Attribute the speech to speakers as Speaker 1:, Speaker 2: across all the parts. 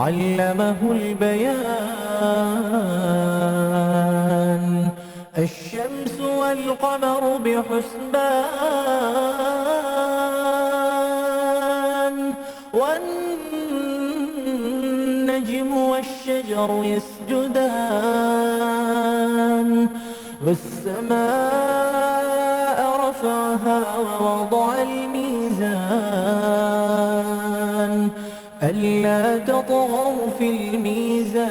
Speaker 1: علمه البيان الشمس والقمر بحسبان والنجم والشجر يسجدان والسماء رفعها ووضع الميزان ألا تطغوا في الميزان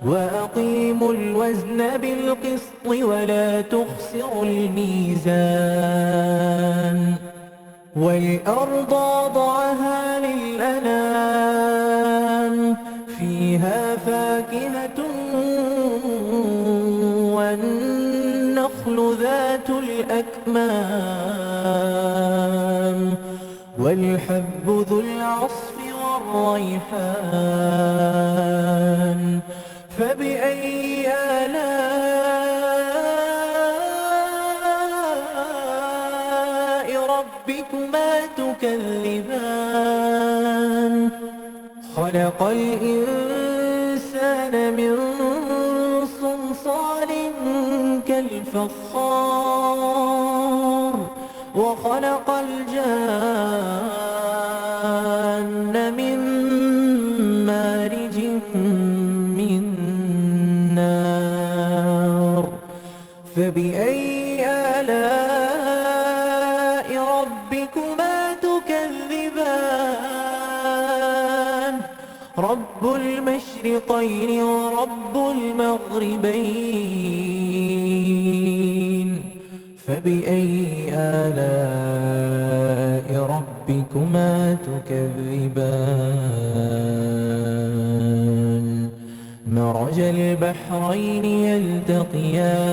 Speaker 1: وأقيموا الوزن بالقسط ولا تخسروا الميزان والأرض وضعها للأنام فيها فاكهة والنخل ذات الأكمام والحب ذو العصف والريحان فبأي آلاء ربكما تكذبان خلق الإنسان من صلصال كالفخار وخلق الجان من مارج من نار فبأي آلاء ربكما تكذبان رب المشرقين ورب المغربين فبأي آلاء ربكما تكذبان مرج البحرين يلتقيان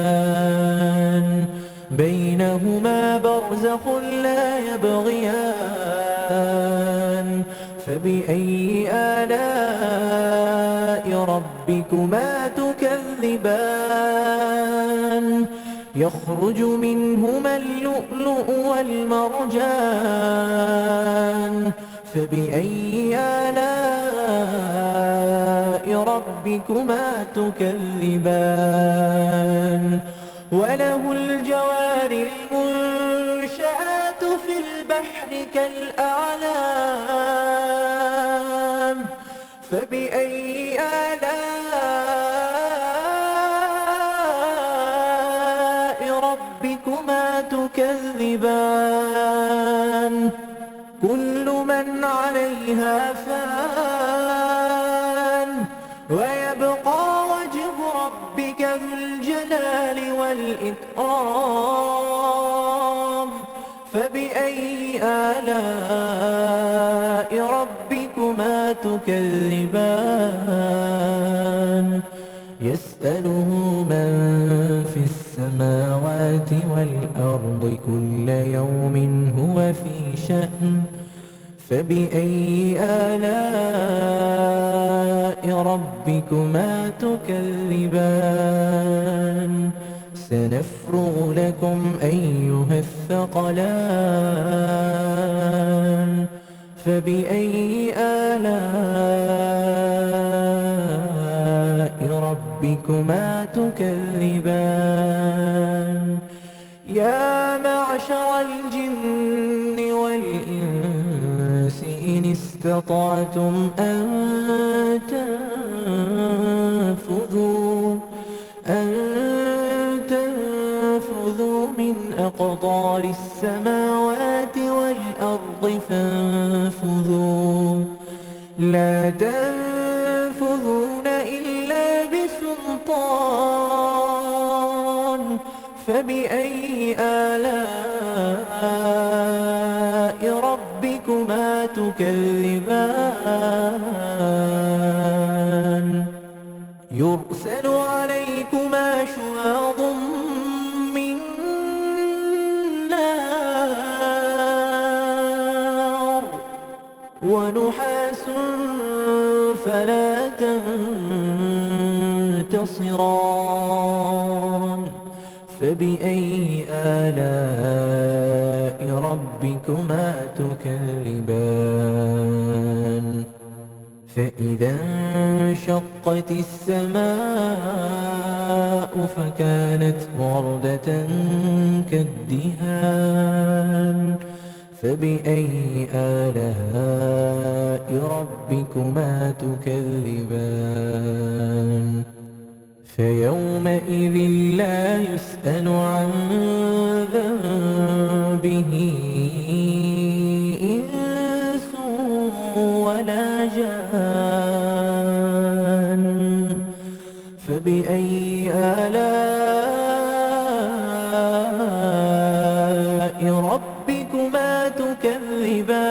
Speaker 1: بينهما برزخ لا يبغيان فبأي آلاء ربكما تكذبان يخرج منهما اللؤلؤ والمرجان فبأي آلاء ربكما تكذبان وله الجوار المنشآت في البحر كالأعلام فبأي آلاء ربكما تكذبان كل من عليها فان ويبقى وجه ربك ذو الجلال والإكرام فبأي آلاء ربكما تكذبان يسأله من في السماوات والأرض كل يوم هو في شأن فبأي آلاء ربكما تكذبان سنفرغ لكم أيها الثقلان فبأي آلاء ربكما تكذبان يا معشر الجن والإنس إن استطعتم أن تنفذوا من أقطار السماوات والأرض فانفذوا لا تنفذون إلا بسلطان فبأي آلاء ربكما تكذبان يرسل عليكما شواظ من نار ونحاس فلا تنتصران فبأي آلاء ربكما تكذبان فإذا انشقت السماء فكانت وردة كالدهان فبأي آلاء ربكما تكذبان فيومئذ لا يسأل عن ذنبه إنس ولا جان فبأي آلاء ربكما تكذبان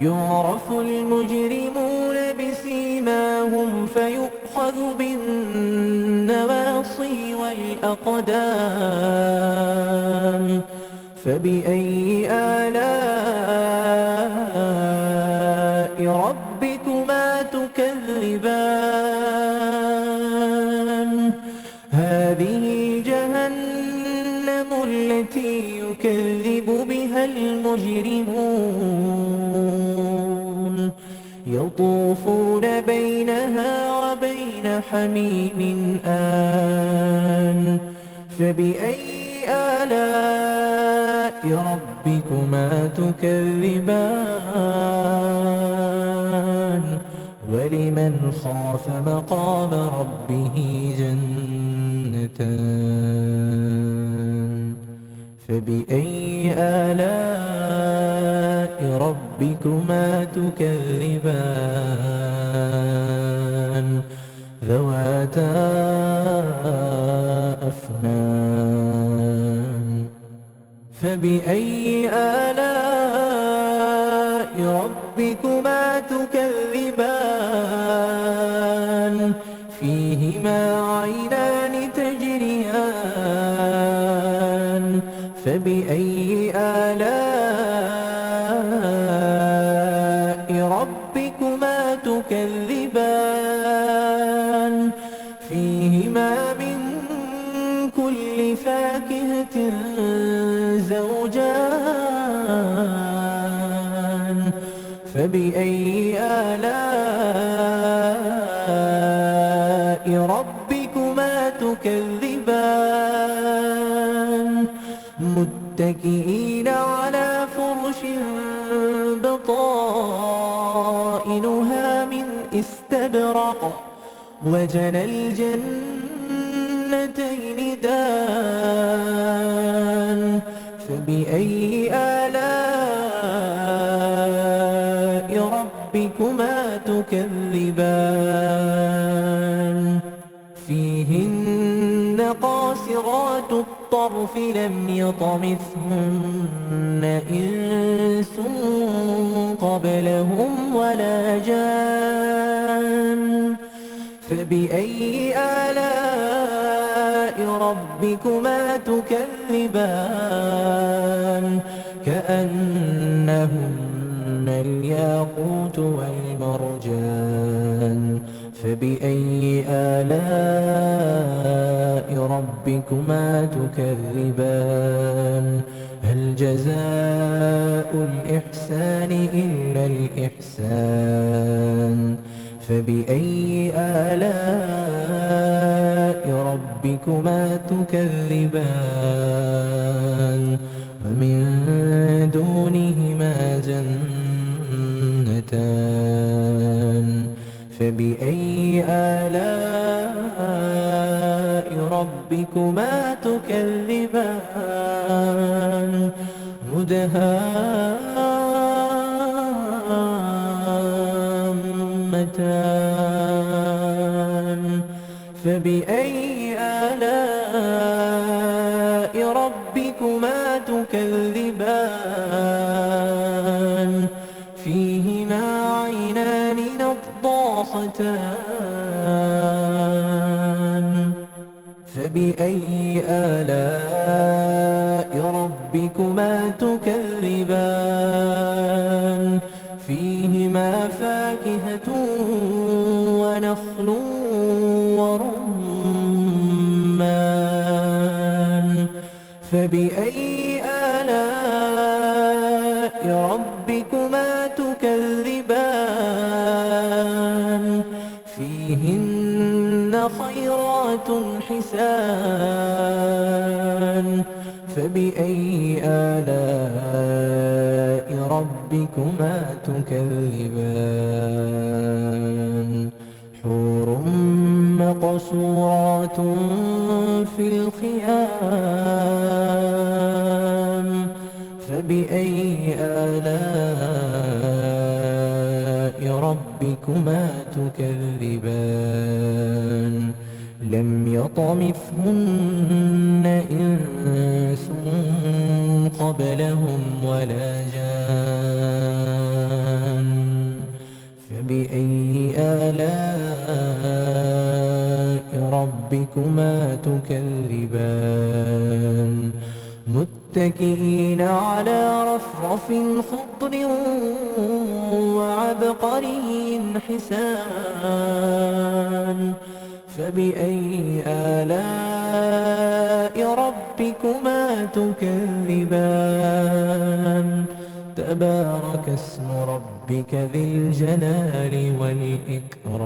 Speaker 1: يعرف المجرمون بسيماهم فيؤخذ بالنواصي والأقدام فبأي آلاء ربكما تكذبان هذه جهنم التي يكذب بها المجرمون يطوفون بينها وبين حميم آن فبأي آلاء ربكما تكذبان ولمن خاف مقام ربه جنتان فبأي آلاء ربكما تكذبان ذواتا أفنان فبأي آلاء ربكما تكذبان فيهما عينان تجريان فبأي آلاء ربكما تكذبان فيهما من كل فاكهة زوجان فبأي آلاء ربكما تكذبان متكئين على فرش بطائنها من استبرق وجنى الجنتين دان فبأي آلاء ربكما تكذبان فيهن قاصرات الطرف لم يطمثهن إنس قبلهم ولا جان فبأي آلاء ربكما تكذبان كأنهن الياقوت والمرجان فبأي آلاء ربكما تكذبان هل جزاء الإحسان إلا الإحسان فبأي آلاء ربكما تكذبان ومن دونهما جنتان فبأي آلاء ربكما تكذبان مدهامتان فبأي آلاء ربكما تكذبان فيهما عينان نضاختان فبأي آلاء ربكما تكذبان فيهما فاكهة ونخل ورمان فبأي آلاء ربكما تكذبان فيهن خيرات حسان فبأي آلاء ربكما تكذبان حور مقصورات في الخيام فبأي آلاء ربكما تكذبان لم يطمثهن إنس قبلهم ولا جان فبأي آلاء ربكما تكذبان متكئين على رفرف خضر وعبقري حسان فبأي آلاء ربكما تكذبان تبارك اسم ربك ذي الجلال والإكرام